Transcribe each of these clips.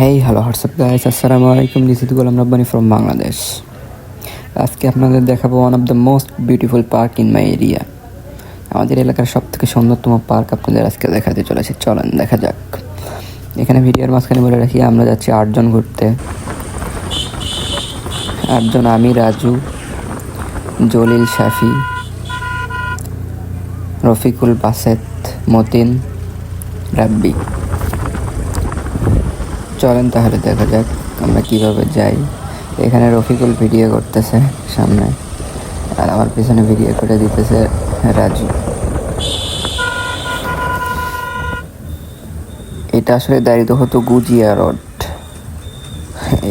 Hey hello WhatsApp guys, আসসালামু আলাইকুম। This is Golam Rabbani from Bangladesh. আজকে আপনাদের দেখাবো one of the most beautiful park in my area. আমাদের এলাকার সব থেকে সুন্দরতম পার্ক আপনাদের আজকে দেখাতে চলেছে। চলেন দেখা যাক। এখানে ভিডিওর মাঝখানে বলে রাখি, আমরা যাচ্ছি 8 জন ঘুরতে। 8 জন, আমি, রাজু, জলিল, শাফি, রফিকুল, বাসেত, মতিন, রাব্বি। চলেন তাহলে দেখা যাক আমরা কিভাবে যাই। এখানে রফিকুল ভিডিও করতেছে সামনে, আর আমার পিছনে ভিডিও করে দিতেছে রাজু। এটা আসলে দাঁড়িয়ে হতো গুজিয়া রোড।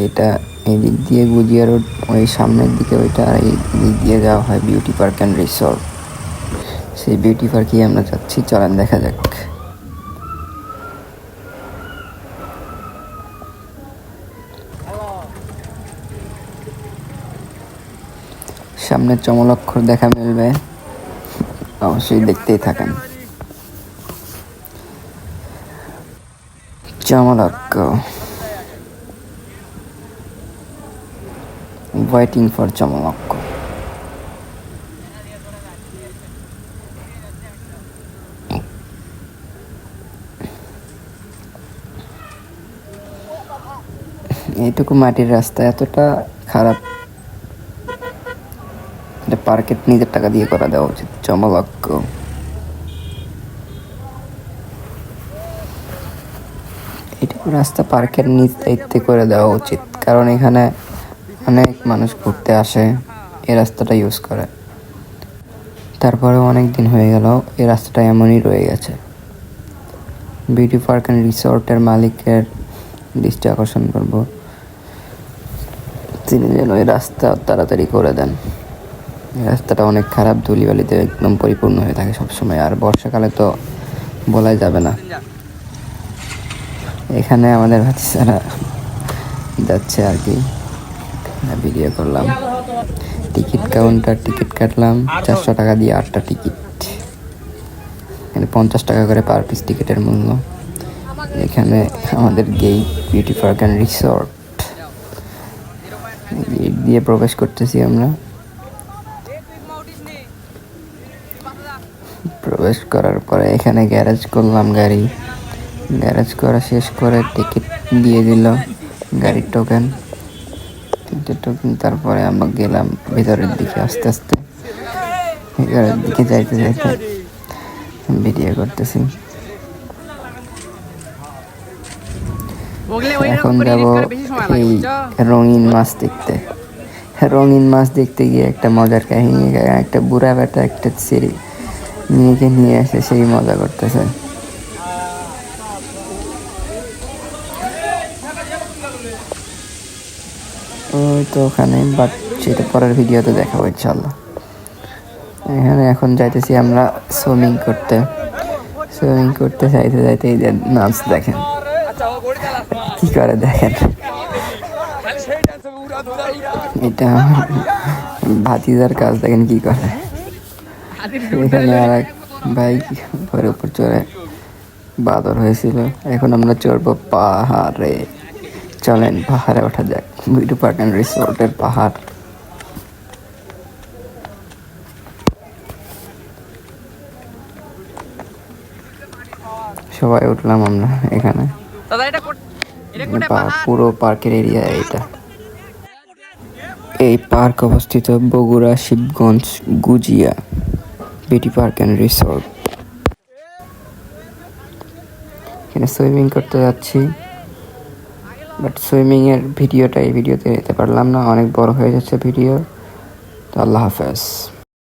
এটা এই দিক দিয়ে গুজিয়া রোড, ওই সামনের দিকে ওইটা, আর এই দিক দিয়ে যাওয়া হয় বিউটি পার্ক অ্যান্ড রিসোর্ট। সেই বিউটি পার্কেই আমরা যাচ্ছি। চলেন দেখা যাক। সামনে চমলক্ষর দেখা মিলবে, অবশ্যই দেখতেই থাকেন। চমলক্ষ, ওয়েটিং ফর চমলক্ষ। এইটুকু মাটির রাস্তা এতটা খারাপ, এটা পার্কের নিজের টাকা দিয়ে করা দেওয়া উচিত। চমলক্ষ, এইটুকু রাস্তা পার্কের নিজ দায়িত্বে করে দেওয়া উচিত, কারণ এখানে অনেক মানুষ ঘুরতে আসে, এই রাস্তাটা ইউজ করে। তারপরেও অনেক দিন হয়ে গেল এই রাস্তাটা এমনই রয়ে গেছে। বিউটি পার্ক অ্যান্ড রিসোর্টের মালিকের দৃষ্টি আকর্ষণ করব, তিনি যেন এই রাস্তা তাড়াতাড়ি করে দেন। রাস্তাটা অনেক খারাপ, ধুলিবালিতে একদম পরিপূর্ণ হয়ে থাকে সবসময়, আর বর্ষাকালে তো বলাই যাবে না। এখানে আমাদের বাচ্চারা যাচ্ছে আর কি, ভিডিও করলাম। টিকিট কাউন্টার, টিকিট কাটলাম 400 টাকা দিয়ে 8টা টিকিট। এখানে 50 টাকা করে পার পিস টিকিটের মূল্য। এখানে আমাদের gate beauty park and resort, gate দিয়ে প্রবেশ করতেছি আমরা। প্রবেশ করার পরে এখানে গ্যারেজ করলাম গাড়ি। গ্যারেজ করা শেষ করে টিকিট দিয়ে দিল, গাড়ির টোকেন। তারপরে আমরা গেলাম ভিতরের দিকে আস্তে আস্তে। ভিতরের দিকে যাইতে যাইতে ভিডিও করতেছি। এখন যাব এই রঙিন মাছ দেখতে। রঙিন মাছ দেখতে গিয়ে একটা মজার কাহিনী, একটা বুড়া বেটা একটা সিঁড়ি মেয়েকে নিয়ে এসে সেই মজা করতেছে। ওই তো ওখানে, বাট সেটা পরের ভিডিওতে দেখাবো ইনশাল্লাহ। এখানে এখন যাইতেছি আমরা সুইমিং করতে। সুইমিং করতে যাইতে যাইতে এই যে নাচ দেখেন কি করে, দেখেন। এটা ভাতিজার কাজ, দেখেন কি করে। এখানে আর এক ভাই ঘরের উপর চড়ে বাদর হয়েছিল। এখন আমরা চড়বো পাহাড়ে। চলেন পাহাড়ে ওঠা যাক, বিউটি পার্ক অ্যান্ড রিসোর্টের পাহাড়। সবাই উঠলাম আমরা এখানে। পুরো পার্কের এরিয়া এটা। এই পার্ক অবস্থিত বগুড়া শিবগঞ্জ গুজিয়া বিউটি পার্ক অ্যান্ড রিসোর্ট। এখানে সুইমিং করতে যাচ্ছি, বাট সুইমিংয়ের ভিডিওটা এই ভিডিওতে নিতে পারলাম না, অনেক বড় হয়ে যাচ্ছে ভিডিও। তো আল্লাহ হাফেজ।